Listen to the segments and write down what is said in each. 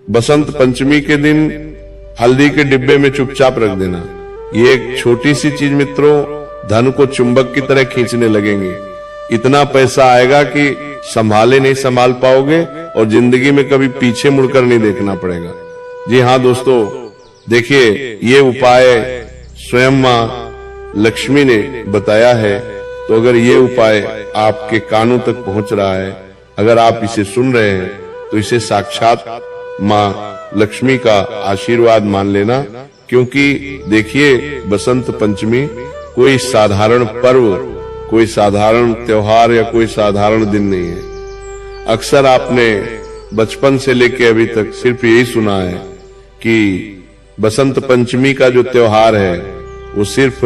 बसंत पंचमी के दिन हल्दी के डिब्बे में चुपचाप रख देना। ये एक छोटी सी चीज मित्रों धन को चुंबक की तरह खींचने लगेंगे। इतना पैसा आएगा कि संभाले नहीं संभाल पाओगे और जिंदगी में कभी पीछे मुड़कर नहीं देखना पड़ेगा। जी हाँ दोस्तों, देखिए ये उपाय स्वयं माँ लक्ष्मी ने बताया है। तो अगर ये उपाय आपके कानों तक पहुंच रहा है, अगर आप इसे सुन रहे हैं, तो इसे साक्षात माँ लक्ष्मी का आशीर्वाद मान लेना। क्योंकि देखिए बसंत पंचमी कोई साधारण पर्व, कोई साधारण त्योहार या कोई साधारण दिन नहीं है। अक्सर आपने बचपन से लेकर अभी तक सिर्फ यही सुना है कि बसंत पंचमी का जो त्योहार है वो सिर्फ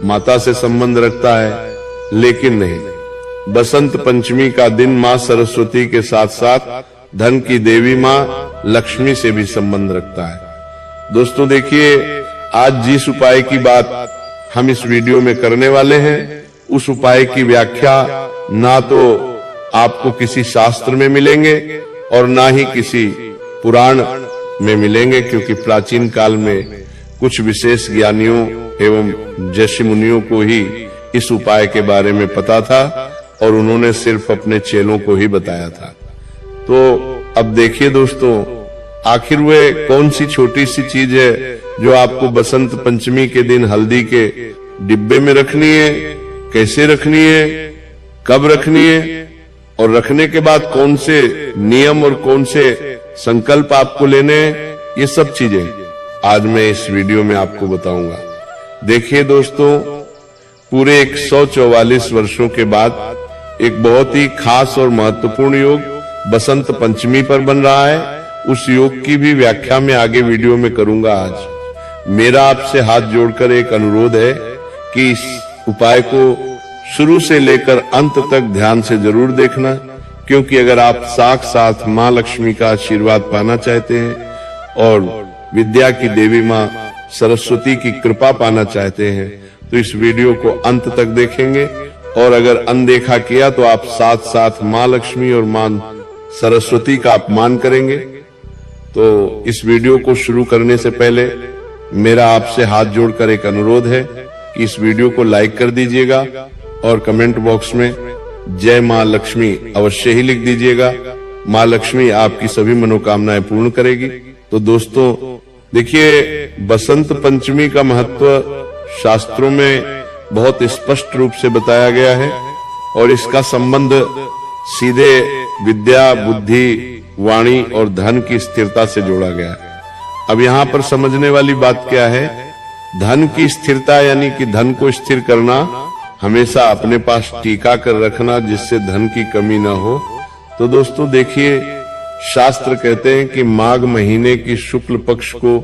माता से संबंध रखता है, लेकिन नहीं। बसंत पंचमी का दिन माँ सरस्वती के साथ साथ धन की देवी माँ लक्ष्मी से भी संबंध रखता है। दोस्तों देखिए, आज जिस उपाय की बात हम इस वीडियो में करने वाले हैं, उस उपाय की व्याख्या ना तो आपको किसी शास्त्र में मिलेंगे और ना ही किसी पुराण में मिलेंगे, क्योंकि प्राचीन काल में कुछ विशेष ज्ञानियों एवं ऋषि मुनियों को ही इस उपाय के बारे में पता था और उन्होंने सिर्फ अपने चेलों को ही बताया था। तो अब देखिए दोस्तों, आखिर वे कौन सी छोटी सी चीज है जो आपको बसंत पंचमी के दिन हल्दी के डिब्बे में रखनी है, कैसे रखनी है, कब रखनी है और रखने के बाद कौन से नियम और कौन से संकल्प आपको लेने हैं, ये सब चीजें आज मैं इस वीडियो में आपको बताऊंगा। देखिए दोस्तों, पूरे 144 वर्षों के बाद एक बहुत ही खास और महत्वपूर्ण योग बसंत पंचमी पर बन रहा है। उस योग की भी व्याख्या मैं आगे वीडियो में करूंगा। आज मेरा आपसे हाथ जोड़कर एक अनुरोध है कि इस उपाय को शुरू से लेकर अंत तक ध्यान से जरूर देखना, क्योंकि अगर आप साक्षात माँ लक्ष्मी का आशीर्वाद पाना चाहते हैं और विद्या की देवी माँ सरस्वती की कृपा पाना चाहते हैं, तो इस वीडियो को अंत तक देखेंगे। और अगर अनदेखा किया तो आप साथ साथ माँ लक्ष्मी और माँ सरस्वती का अपमान करेंगे। तो इस वीडियो को शुरू करने से पहले मेरा आपसे हाथ जोड़कर एक अनुरोध है कि इस वीडियो को लाइक कर दीजिएगा और कमेंट बॉक्स में जय माँ लक्ष्मी अवश्य ही लिख दीजिएगा। माँ लक्ष्मी आपकी सभी मनोकामनाएं पूर्ण करेगी। तो दोस्तों देखिए, बसंत पंचमी का महत्व शास्त्रों में बहुत स्पष्ट रूप से बताया गया है और इसका संबंध सीधे विद्या, बुद्धि, वाणी और धन की स्थिरता से जोड़ा गया है। अब यहाँ पर समझने वाली बात क्या है, धन की स्थिरता यानी कि धन को स्थिर करना, हमेशा अपने पास टीका कर रखना जिससे धन की कमी ना हो। तो दोस्तों देखिए, शास्त्र कहते हैं कि माघ महीने की शुक्ल पक्ष को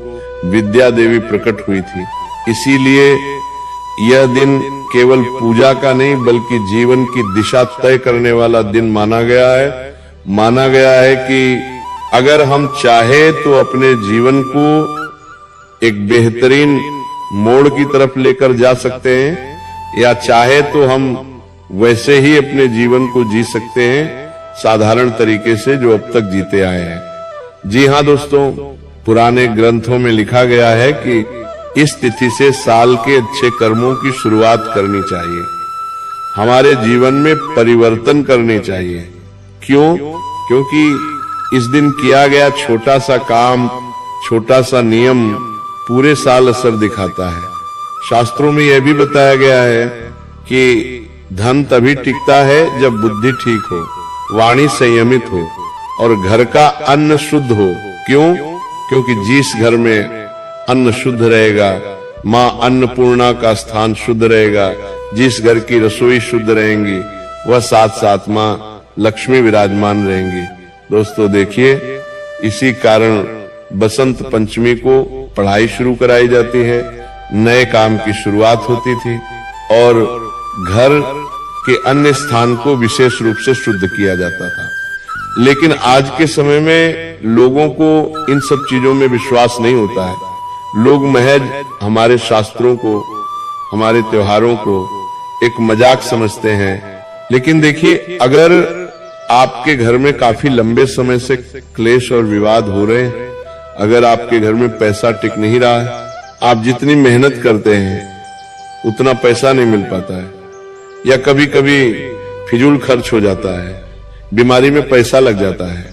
विद्या देवी प्रकट हुई थी, इसीलिए यह दिन केवल पूजा का नहीं बल्कि जीवन की दिशा तय करने वाला दिन माना गया है। माना गया है कि अगर हम चाहे तो अपने जीवन को एक बेहतरीन मोड़ की तरफ लेकर जा सकते हैं, या चाहे तो हम वैसे ही अपने जीवन को जी सकते हैं साधारण तरीके से जो अब तक जीते आए हैं। जी हाँ दोस्तों, पुराने ग्रंथों में लिखा गया है कि इस तिथि से साल के अच्छे कर्मों की शुरुआत करनी चाहिए, हमारे जीवन में परिवर्तन करने चाहिए। क्यों? क्योंकि इस दिन किया गया छोटा सा काम, छोटा सा नियम पूरे साल असर दिखाता है। शास्त्रों में यह भी बताया गया है कि धन तभी टिकता है जब बुद्धि ठीक हो, वाणी संयमित हो और घर का अन्न शुद्ध हो। क्यों? क्योंकि जिस घर में अन्न शुद्ध रहेगा, माँ अन्नपूर्णा का स्थान शुद्ध रहेगा, जिस घर की रसोई शुद्ध रहेंगी, वह साथ साथ माँ लक्ष्मी विराजमान रहेंगी। दोस्तों देखिए, इसी कारण बसंत पंचमी को पढ़ाई शुरू कराई जाती है, नए काम की शुरुआत होती थी और घर के अन्य स्थान को विशेष रूप से शुद्ध किया जाता था। लेकिन आज के समय में लोगों को इन सब चीजों में विश्वास नहीं होता है। लोग महज हमारे शास्त्रों को, हमारे त्योहारों को एक मजाक समझते हैं। लेकिन देखिए, अगर आपके घर में काफी लंबे समय से क्लेश और विवाद हो रहे हैं अगर आपके घर में पैसा टिक नहीं रहा है, आप जितनी मेहनत करते हैं उतना पैसा नहीं मिल पाता है, या कभी कभी फिजूल खर्च हो जाता है, बीमारी में पैसा लग जाता है,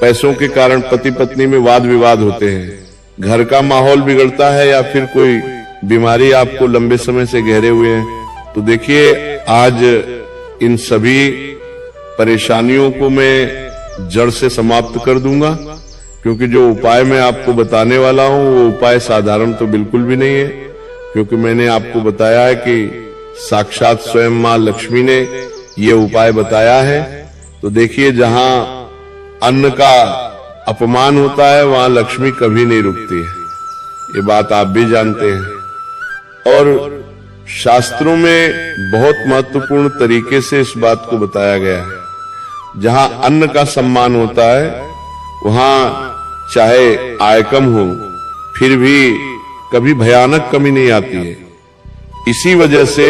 पैसों के कारण पति पत्नी में वाद विवाद होते हैं, घर का माहौल बिगड़ता है, या फिर कोई बीमारी आपको लंबे समय से घेरे हुए है, तो देखिए आज इन सभी परेशानियों को मैं जड़ से समाप्त कर दूंगा, क्योंकि जो उपाय मैं आपको बताने वाला हूं वो उपाय साधारण तो बिल्कुल भी नहीं है, क्योंकि मैंने आपको बताया है कि साक्षात स्वयं मां लक्ष्मी ने ये उपाय बताया है। तो देखिए, जहां अन्न का अपमान होता है वहां लक्ष्मी कभी नहीं रुकती है, ये बात आप भी जानते हैं। और शास्त्रों में बहुत महत्वपूर्ण तरीके से इस बात को बताया गया है, जहां अन्न का सम्मान होता है वहां चाहे आय कम हो फिर भी कभी भयानक कमी नहीं आती है। इसी वजह से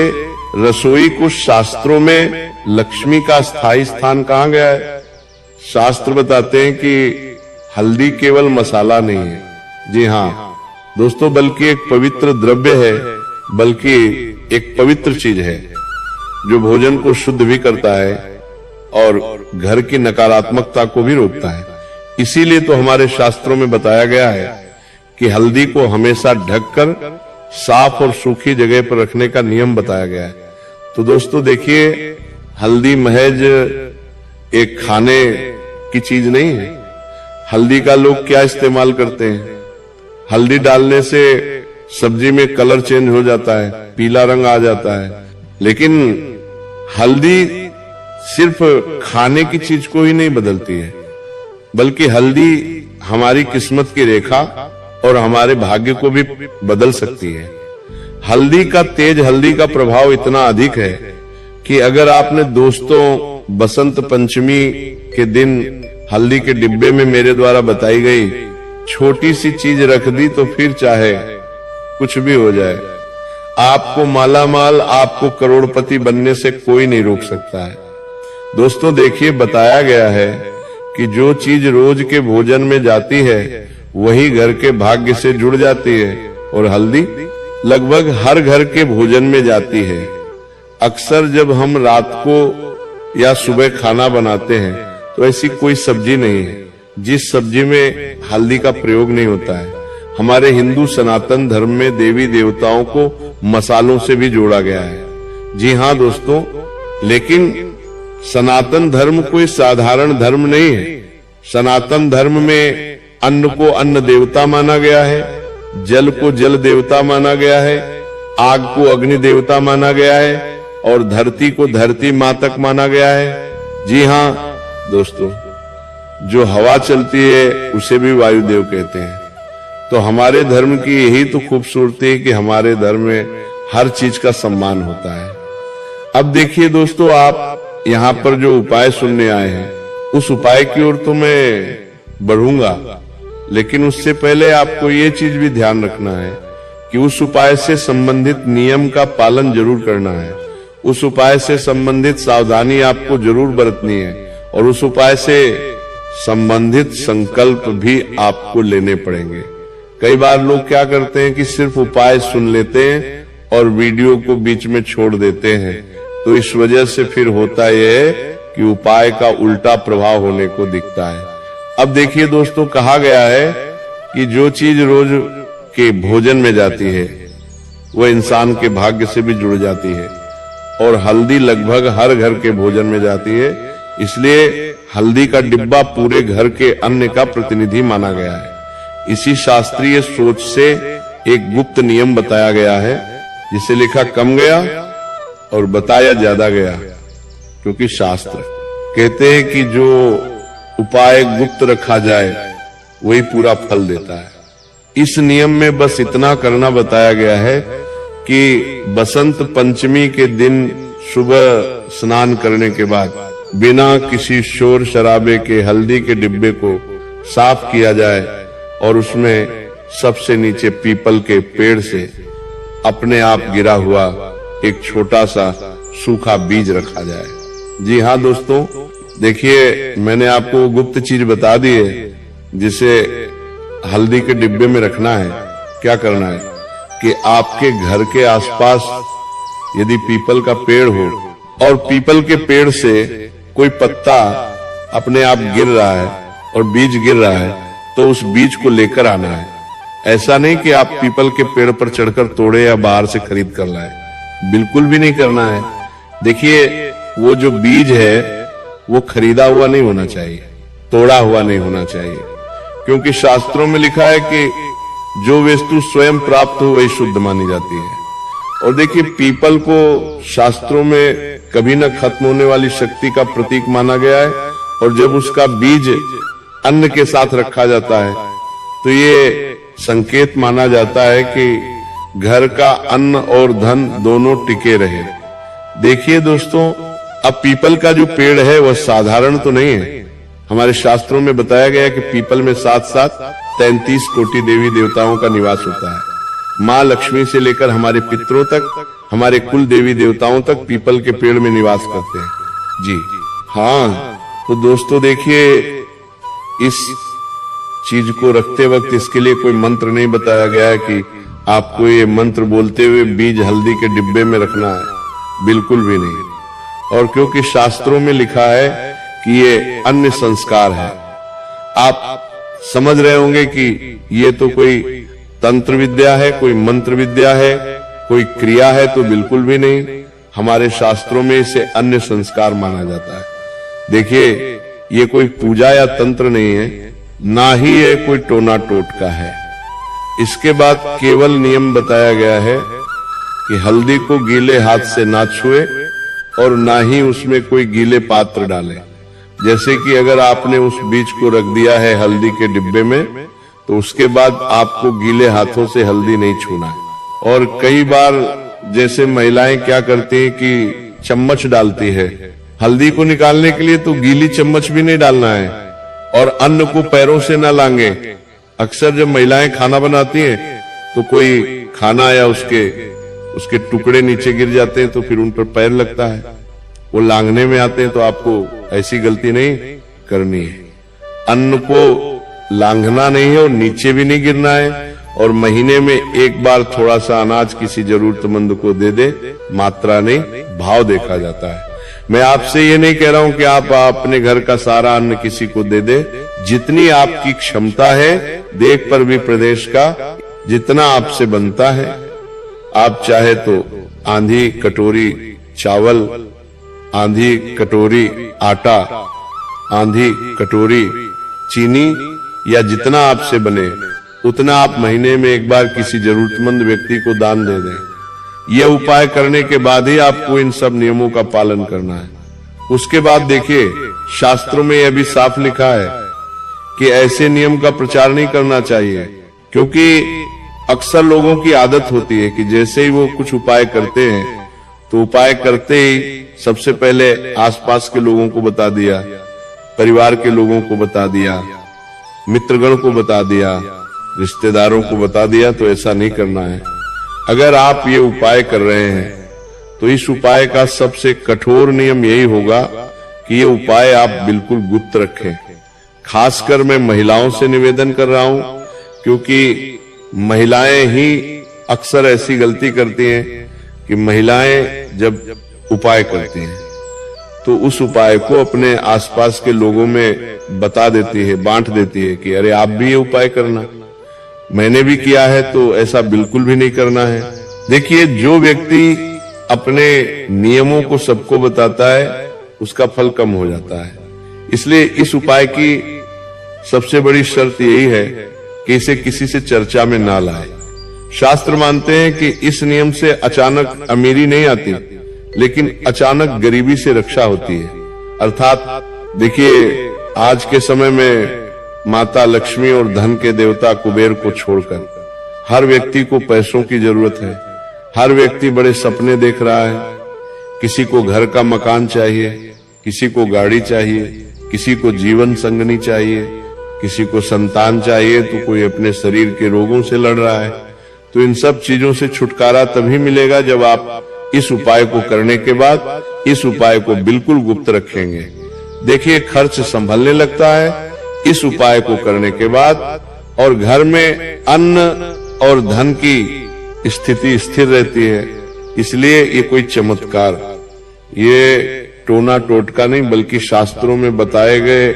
रसोई को शास्त्रों में लक्ष्मी का स्थायी स्थान कहा गया है। शास्त्र बताते हैं कि हल्दी केवल मसाला नहीं है, जी हाँ दोस्तों, बल्कि एक पवित्र द्रव्य है, बल्कि एक पवित्र चीज है जो भोजन को शुद्ध भी करता है और घर की नकारात्मकता को भी रोकता है। इसीलिए तो हमारे शास्त्रों में बताया गया है कि हल्दी को हमेशा ढककर साफ और सूखी जगह पर रखने का नियम बताया गया है। तो दोस्तों देखिए, हल्दी महज एक खाने की चीज नहीं है। हल्दी का लोग क्या इस्तेमाल करते हैं? हल्दी डालने से सब्जी में कलर चेंज हो जाता है, पीला रंग आ जाता है, लेकिन हल्दी सिर्फ खाने की चीज को ही नहीं बदलती है, बल्कि हल्दी हमारी किस्मत की रेखा और हमारे भाग्य को भी बदल सकती है। हल्दी का तेज, हल्दी का प्रभाव इतना अधिक है कि अगर आपने दोस्तों बसंत पंचमी के दिन हल्दी के डिब्बे में मेरे द्वारा बताई गई छोटी सी चीज रख दी तो फिर चाहे कुछ भी हो जाए, आपको मालामाल, आपको करोड़पति बनने से कोई नहीं रोक सकता है। दोस्तों देखिए, बताया गया है कि जो चीज रोज के भोजन में जाती है वही घर के भाग्य से जुड़ जाती है, और हल्दी लगभग हर घर के भोजन में जाती है। अक्सर जब हम रात को या सुबह खाना बनाते हैं तो ऐसी कोई सब्जी नहीं है जिस सब्जी में हल्दी का प्रयोग नहीं होता है। हमारे हिंदू सनातन धर्म में देवी देवताओं को मसालों से भी जोड़ा गया है। जी हाँ दोस्तों, लेकिन सनातन धर्म कोई साधारण धर्म नहीं है। सनातन धर्म में अन्न को अन्न देवता माना गया है, जल को जल देवता माना गया है, आग को अग्नि देवता माना गया है, और धरती को धरती मां तक माना गया है। जी हाँ दोस्तों, जो हवा चलती है उसे भी वायुदेव कहते हैं। तो हमारे धर्म की यही तो खूबसूरती है कि हमारे धर्म में हर चीज का सम्मान होता है। अब देखिए दोस्तों, आप यहाँ पर जो उपाय सुनने आए हैं उस उपाय की ओर तो मैं बढ़ूंगा, लेकिन उससे पहले आपको ये चीज भी ध्यान रखना है कि उस उपाय से संबंधित नियम का पालन जरूर करना है। उस उपाय से संबंधित सावधानी आपको जरूर बरतनी है, और उस उपाय से संबंधित संकल्प भी आपको लेने पड़ेंगे। कई बार लोग क्या करते हैं कि सिर्फ उपाय सुन लेते हैं और वीडियो को बीच में छोड़ देते हैं, तो इस वजह से फिर होता यह है कि उपाय का उल्टा प्रभाव होने को दिखता है। अब देखिए दोस्तों, कहा गया है कि जो चीज रोज के भोजन में जाती है वह इंसान के भाग्य से भी जुड़ जाती है, और हल्दी लगभग हर घर के भोजन में जाती है। इसलिए हल्दी का डिब्बा पूरे घर के अन्न का प्रतिनिधि माना गया है। इसी शास्त्रीय सोच से एक गुप्त नियम बताया गया है, जिसे लिखा कम गया और बताया ज्यादा गया, क्योंकि शास्त्र कहते हैं कि जो उपाय गुप्त रखा जाए वही पूरा फल देता है। इस नियम में बस इतना करना बताया गया है कि बसंत पंचमी के दिन सुबह स्नान करने के बाद बिना किसी शोर शराबे के हल्दी के डिब्बे को साफ किया जाए, और उसमें सबसे नीचे पीपल के पेड़ से अपने आप गिरा हुआ एक छोटा सा सूखा बीज रखा जाए। जी हाँ दोस्तों, देखिए मैंने आपको गुप्त चीज बता दी है जिसे हल्दी के डिब्बे में रखना है। क्या करना है कि आपके घर के आसपास यदि पीपल का पेड़ हो और पीपल के पेड़ से कोई पत्ता अपने आप गिर रहा है और बीज गिर रहा है, तो उस बीज को लेकर आना है। ऐसा नहीं कि आप पीपल के पेड़ पर चढ़कर तोड़े या बाहर से खरीद कर लाए, बिल्कुल भी नहीं करना है। देखिए, वो जो बीज है वो खरीदा हुआ नहीं होना चाहिए, तोड़ा हुआ नहीं होना चाहिए, क्योंकि शास्त्रों में लिखा है कि जो वस्तु स्वयं प्राप्त हो वही शुद्ध मानी जाती है। और देखिए, पीपल को शास्त्रों में कभी न खत्म होने वाली शक्ति का प्रतीक माना गया है, और जब उसका बीज अन्न के साथ रखा जाता है तो ये संकेत माना जाता है कि घर का अन्न और धन दोनों टिके रहे। देखिए दोस्तों, अब पीपल का जो पेड़ है वह साधारण तो नहीं है। हमारे शास्त्रों में बताया गया कि पीपल में 33 कोटि देवी देवताओं का निवास होता है। माँ लक्ष्मी से लेकर हमारे पितरों तक, हमारे कुल देवी देवताओं तक पीपल के पेड़ में निवास करते हैं। जी हाँ, तो दोस्तों देखिए, इस चीज को रखते वक्त इसके लिए कोई मंत्र नहीं बताया गया है कि आपको ये मंत्र बोलते हुए बीज हल्दी के डिब्बे में रखना है, बिल्कुल भी नहीं। और क्योंकि शास्त्रों में लिखा है कि ये अन्य संस्कार है, आप समझ रहे होंगे कि ये तो कोई तंत्र विद्या है, कोई मंत्र विद्या है, कोई क्रिया है, तो बिल्कुल भी नहीं। हमारे शास्त्रों में इसे अन्य संस्कार माना जाता है। देखिए, ये कोई पूजा या तंत्र नहीं है, ना ही ये कोई टोना टोटका है। इसके बाद केवल नियम बताया गया है कि हल्दी को गीले हाथ से ना छुए और ना ही उसमें कोई गीले पात्र डाले। जैसे कि अगर आपने उस बीज को रख दिया है हल्दी के डिब्बे में, तो उसके बाद आपको गीले हाथों से हल्दी नहीं छूना है। और कई बार जैसे महिलाएं क्या करती हैं कि चम्मच डालती है हल्दी को निकालने के लिए, तो गीली चम्मच भी नहीं डालना है, और अन्न को पैरों से ना लांगे। अक्सर जब महिलाएं खाना बनाती हैं तो कोई खाना या उसके टुकड़े नीचे गिर जाते हैं, तो फिर उन पर पैर लगता है, वो लांगने में आते हैं। तो आपको ऐसी गलती नहीं करनी है। अन्न को लांघना नहीं है और नीचे भी नहीं गिरना है। और महीने में एक बार थोड़ा सा अनाज किसी जरूरतमंद को दे दे, मात्रा नहीं भाव देखा जाता है। मैं आपसे ये नहीं कह रहा हूं कि आप अपने घर का सारा अन्न किसी को दे दे। जितनी आपकी क्षमता है, देख पर भी प्रदेश का जितना आपसे बनता है, आप चाहे तो आंधी कटोरी चावल, आंधी कटोरी आटा, आंधी कटोरी चीनी, या जितना आपसे बने उतना आप महीने में एक बार किसी जरूरतमंद व्यक्ति को दान दे दें। यह उपाय करने के बाद ही आपको इन सब नियमों का पालन करना है। उसके बाद देखिए, शास्त्रों में यह भी साफ लिखा है कि ऐसे नियम का प्रचार नहीं करना चाहिए, क्योंकि अक्सर लोगों की आदत होती है कि जैसे ही वो कुछ उपाय करते हैं तो उपाय करते ही सबसे पहले आसपास के लोगों को बता दिया, परिवार के लोगों को बता दिया, मित्रगण को बता दिया, रिश्तेदारों को बता दिया। तो ऐसा नहीं करना है। अगर आप ये उपाय कर रहे हैं तो इस उपाय का सबसे कठोर नियम यही होगा कि ये उपाय आप बिल्कुल गुप्त रखें। खासकर मैं महिलाओं से निवेदन कर रहा हूं, क्योंकि महिलाएं ही अक्सर ऐसी गलती करती हैं कि महिलाएं जब उपाय करती हैं तो उस उपाय को अपने आसपास के लोगों में बता देती है, बांट देती है कि अरे आप भी ये उपाय करना, मैंने भी किया है। तो ऐसा बिल्कुल भी नहीं करना है। देखिए, जो व्यक्ति अपने नियमों को सबको बताता है उसका फल कम हो जाता है। इसलिए इस उपाय की सबसे बड़ी शर्त यही है कि इसे किसी से चर्चा में ना लाए। शास्त्र मानते हैं कि इस नियम से अचानक अमीरी नहीं आती, लेकिन अचानक गरीबी से रक्षा होती है। अर्थात देखिए, आज के समय में माता लक्ष्मी और धन के देवता कुबेर को छोड़कर हर व्यक्ति को पैसों की जरूरत है। हर व्यक्ति बड़े सपने देख रहा है। किसी को घर का मकान चाहिए, किसी को गाड़ी चाहिए, किसी को जीवन संगनी चाहिए, किसी को संतान चाहिए, तो कोई अपने शरीर के रोगों से लड़ रहा है। तो इन सब चीजों से छुटकारा तभी मिलेगा जब आप इस उपाय को करने के बाद इस उपाय को बिल्कुल गुप्त रखेंगे। देखिए, खर्च संभलने लगता है इस उपाय को करने के बाद, और घर में अन्न और धन की स्थिति स्थिर रहती है। इसलिए ये कोई चमत्कार, ये टोना टोटका नहीं, बल्कि शास्त्रों में बताए गए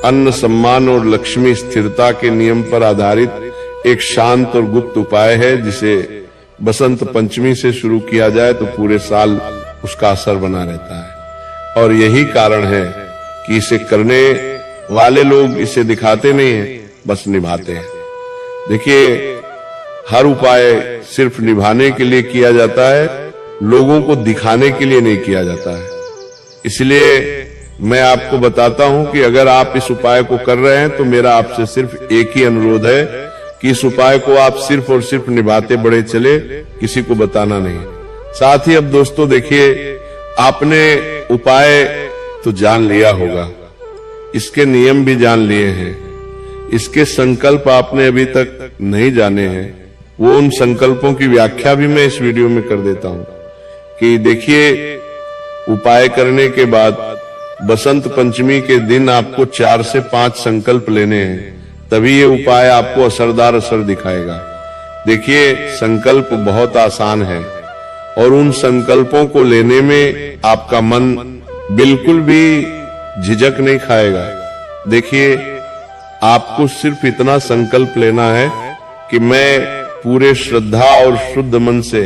अन्न, सम्मान और लक्ष्मी स्थिरता के नियम पर आधारित एक शांत और गुप्त उपाय है, जिसे बसंत पंचमी से शुरू किया जाए तो पूरे साल उसका असर बना रहता है। और यही कारण है कि इसे करने वाले लोग इसे दिखाते नहीं हैं, बस निभाते हैं। देखिए, हर उपाय सिर्फ निभाने के लिए किया जाता है, लोगों को दिखाने के लिए नहीं किया जाता है। इसलिए मैं आपको बताता हूं कि अगर आप इस उपाय को कर रहे हैं तो मेरा आपसे सिर्फ एक ही अनुरोध है कि इस उपाय को आप सिर्फ और सिर्फ निभाते बढ़े चले, किसी को बताना नहीं। साथ ही अब दोस्तों देखिए, आपने उपाय तो जान लिया होगा, इसके नियम भी जान लिए हैं, इसके संकल्प आपने अभी तक नहीं जाने हैं। वो उन संकल्पों की व्याख्या भी मैं इस वीडियो में कर देता हूं कि देखिए, उपाय करने के बाद बसंत पंचमी के दिन आपको 4 से 5 संकल्प लेने हैं, तभी ये उपाय आपको असरदार असर दिखाएगा। देखिए, संकल्प बहुत आसान है और उन संकल्पों को लेने में आपका मन बिल्कुल भी झिझक नहीं खाएगा। देखिए, आपको सिर्फ इतना संकल्प लेना है कि मैं पूरे श्रद्धा और शुद्ध मन से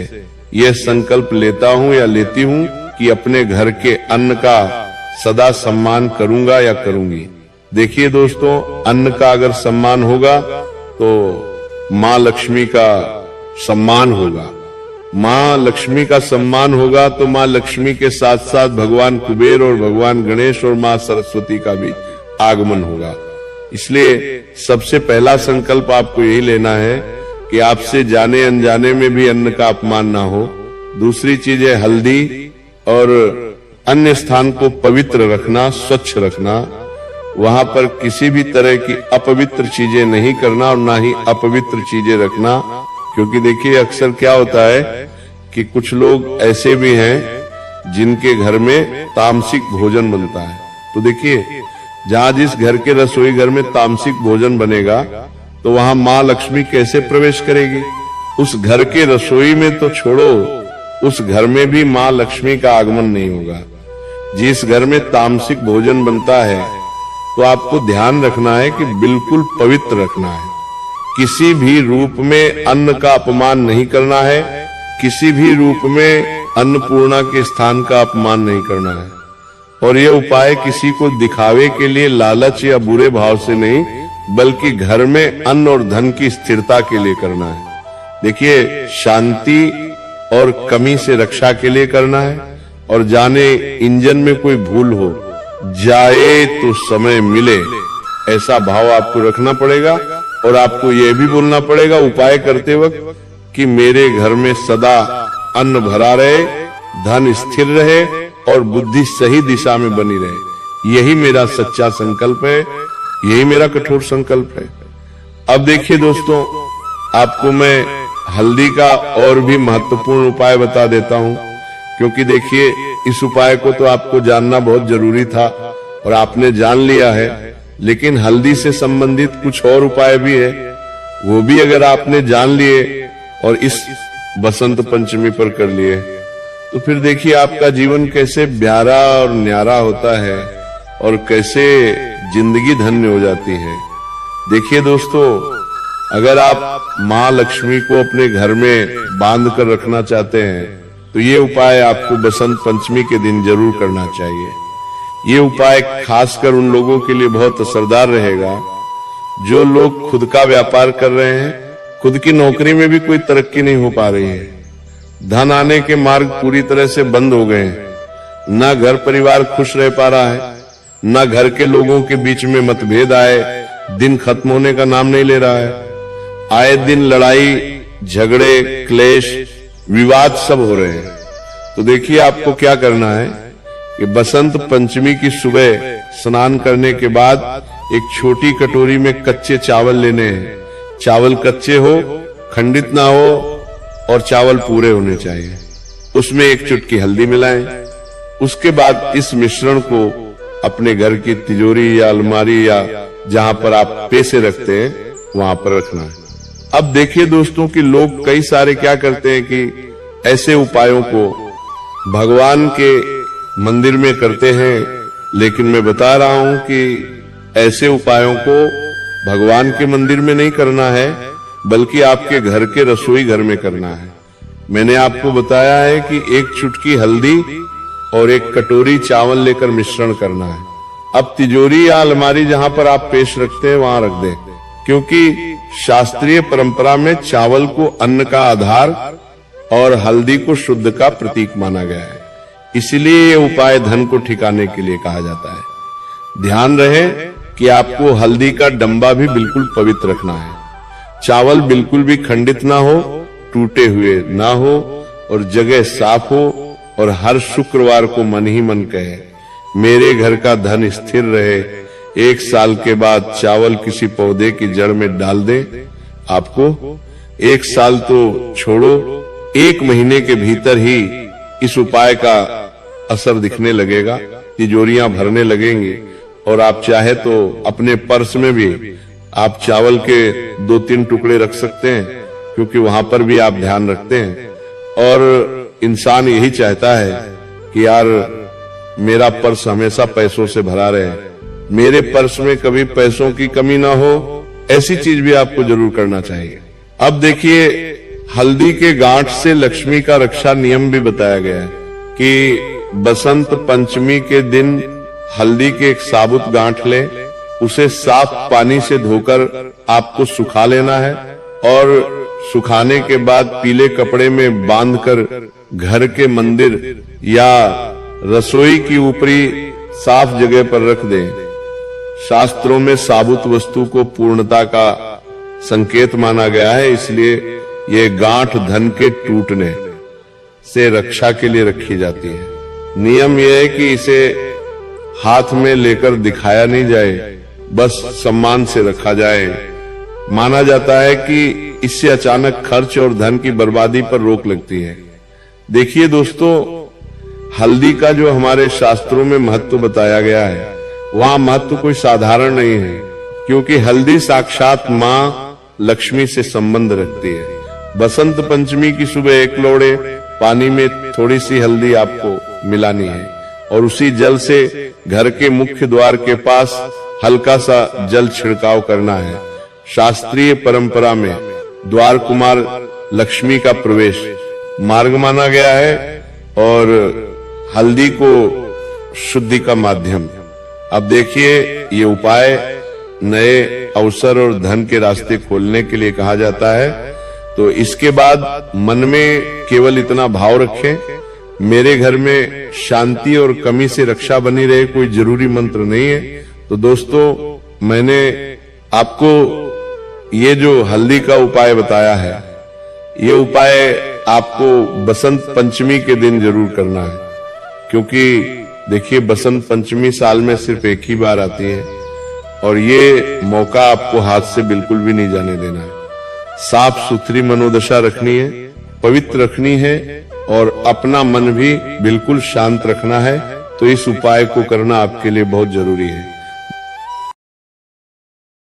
यह संकल्प लेता हूं या लेती हूं कि अपने घर के अन्न का सदा सम्मान करूंगा या करूंगी। देखिए दोस्तों, अन्न का अगर सम्मान होगा तो माँ लक्ष्मी का सम्मान होगा। माँ लक्ष्मी का सम्मान होगा तो माँ लक्ष्मी के साथ साथ भगवान कुबेर और भगवान गणेश और माँ सरस्वती का भी आगमन होगा। इसलिए सबसे पहला संकल्प आपको यही लेना है कि आपसे जाने अनजाने में भी अन्न का अपमान ना हो। दूसरी चीज है हल्दी और अन्य स्थान को पवित्र रखना, स्वच्छ रखना। वहां पर किसी भी तरह की अपवित्र चीजें नहीं करना और ना ही अपवित्र चीजें रखना, क्योंकि देखिए अक्सर क्या होता है कि कुछ लोग ऐसे भी हैं जिनके घर में तामसिक भोजन बनता है। तो देखिए, जहां जिस घर के रसोई घर में तामसिक भोजन बनेगा तो वहां माँ लक्ष्मी कैसे प्रवेश करेगी? उस घर के रसोई में तो छोड़ो, उस घर में भी माँ लक्ष्मी का आगमन नहीं होगा। जिस घर में तामसिक भोजन बनता है तो आपको ध्यान रखना है कि बिल्कुल पवित्र रखना है। किसी भी रूप में अन्न का अपमान नहीं करना है, किसी भी रूप में अन्नपूर्णा के स्थान का अपमान नहीं करना है। और ये उपाय किसी को दिखावे के लिए, लालच या बुरे भाव से नहीं, बल्कि घर में अन्न और धन की स्थिरता के लिए करना है। देखिए, शांति और कमी से रक्षा के लिए करना है। और जाने इंजन में कोई भूल हो, जाए तो समय मिले, ऐसा भाव आपको रखना पड़ेगा। और आपको यह भी बोलना पड़ेगा उपाय करते वक्त कि मेरे घर में सदा अन्न भरा रहे, धन स्थिर रहे और बुद्धि सही दिशा में बनी रहे। यही मेरा सच्चा संकल्प है, यही मेरा कठोर संकल्प है। अब देखिए दोस्तों, आपको मैं हल्दी का और भी महत्वपूर्ण उपाय बता देता हूं, क्योंकि देखिए इस उपाय को तो आपको जानना बहुत जरूरी था और आपने जान लिया है, लेकिन हल्दी से संबंधित कुछ और उपाय भी है, वो भी अगर आपने जान लिए और इस बसंत पंचमी पर कर लिए तो फिर देखिए आपका जीवन कैसे प्यारा और न्यारा होता है और कैसे जिंदगी धन्य हो जाती है। देखिए दोस्तों, अगर आप माँ लक्ष्मी को अपने घर में बांध कर रखना चाहते हैं तो ये उपाय आपको बसंत पंचमी के दिन जरूर करना चाहिए। ये उपाय खासकर उन लोगों के लिए बहुत असरदार रहेगा जो लोग खुद का व्यापार कर रहे हैं, खुद की नौकरी में भी कोई तरक्की नहीं हो पा रही है, धन आने के मार्ग पूरी तरह से बंद हो गए हैं, ना घर परिवार खुश रह पा रहा है, ना घर के लोगों के बीच में मतभेद आए, दिन खत्म होने का नाम नहीं ले रहा है, आए दिन लड़ाई झगड़े क्लेश विवाद सब हो रहे हैं। तो देखिए आपको क्या करना है कि बसंत पंचमी की सुबह स्नान करने के बाद एक छोटी कटोरी में कच्चे चावल लेने हैं। चावल कच्चे हो, खंडित ना हो और चावल पूरे होने चाहिए। उसमें एक चुटकी हल्दी मिलाएं। उसके बाद इस मिश्रण को अपने घर की तिजोरी या अलमारी या जहां पर आप पैसे रखते हैं वहां पर रखना है। अब देखिए दोस्तों कि लोग कई सारे क्या करते हैं कि ऐसे उपायों को भगवान के मंदिर में करते हैं, लेकिन मैं बता रहा हूं कि ऐसे उपायों को भगवान के मंदिर में नहीं करना है, बल्कि आपके घर के रसोई घर में करना है। मैंने आपको बताया है कि एक चुटकी हल्दी और एक कटोरी चावल लेकर मिश्रण करना है। अब तिजोरी या अलमारी जहां पर आप पेश रखते हैं वहां रख दें, क्योंकि शास्त्रीय परंपरा में चावल को अन्न का आधार और हल्दी को शुद्ध का प्रतीक माना गया है। इसलिए ये उपाय धन को ठिकाने के लिए कहा जाता है। ध्यान रहे कि आपको हल्दी का डंबा भी बिल्कुल पवित्र रखना है। चावल बिल्कुल भी खंडित ना हो, टूटे हुए ना हो और जगह साफ हो, और हर शुक्रवार को मन ही मन कहे, मेरे घर का धन स्थिर रहे। 1 साल के बाद चावल किसी पौधे की जड़ में डाल दे। आपको 1 साल तो छोड़ो, 1 महीने के भीतर ही इस उपाय का असर दिखने लगेगा, तिजोरियां भरने लगेंगी, और आप चाहे तो अपने पर्स में भी आप चावल के 2-3 टुकड़े रख सकते हैं, क्योंकि वहां पर भी आप ध्यान रखते हैं। और इंसान यही चाहता है कि यार मेरा पर्स हमेशा पैसों से भरा रहे, मेरे पर्स में कभी पैसों की कमी ना हो, ऐसी चीज भी आपको जरूर करना चाहिए। अब देखिए, हल्दी के गांठ से लक्ष्मी का रक्षा नियम भी बताया गया है कि बसंत पंचमी के दिन हल्दी के एक साबुत गांठ ले, उसे साफ पानी से धोकर आपको सुखा लेना है, और सुखाने के बाद पीले कपड़े में बांधकर घर के मंदिर या रसोई की ऊपरी साफ जगह पर रख दें। शास्त्रों में साबुत वस्तु को पूर्णता का संकेत माना गया है, इसलिए ये गांठ धन के टूटने से रक्षा के लिए रखी जाती है। नियम यह है कि इसे हाथ में लेकर दिखाया नहीं जाए, बस सम्मान से रखा जाए। माना जाता है कि इससे अचानक खर्च और धन की बर्बादी पर रोक लगती है। देखिए दोस्तों, हल्दी का जो हमारे शास्त्रों में महत्व बताया गया है, वहां महत्व कोई साधारण नहीं है, क्योंकि हल्दी साक्षात मां लक्ष्मी से संबंध रखती है। बसंत पंचमी की सुबह 1 लोड़े पानी में थोड़ी सी हल्दी आपको मिलानी है, और उसी जल से घर के मुख्य द्वार के पास हल्का सा जल छिड़काव करना है। शास्त्रीय परंपरा में द्वार कुमार लक्ष्मी का प्रवेश मार्ग माना गया है, और हल्दी को शुद्धि का माध्यम। अब देखिए, ये उपाय नए अवसर और धन के रास्ते खोलने के लिए कहा जाता है। तो इसके बाद मन में केवल इतना भाव रखें, मेरे घर में शांति और कमी से रक्षा बनी रहे, कोई जरूरी मंत्र नहीं है। तो दोस्तों, मैंने आपको ये जो हल्दी का उपाय बताया है, ये उपाय आपको बसंत पंचमी के दिन जरूर करना है, क्योंकि देखिए बसंत पंचमी साल में सिर्फ एक ही बार आती है, और ये मौका आपको हाथ से बिल्कुल भी नहीं जाने देना है। साफ सुथरी मनोदशा रखनी है, पवित्र रखनी है, और अपना मन भी बिल्कुल शांत रखना है। तो इस उपाय को करना आपके लिए बहुत जरूरी है।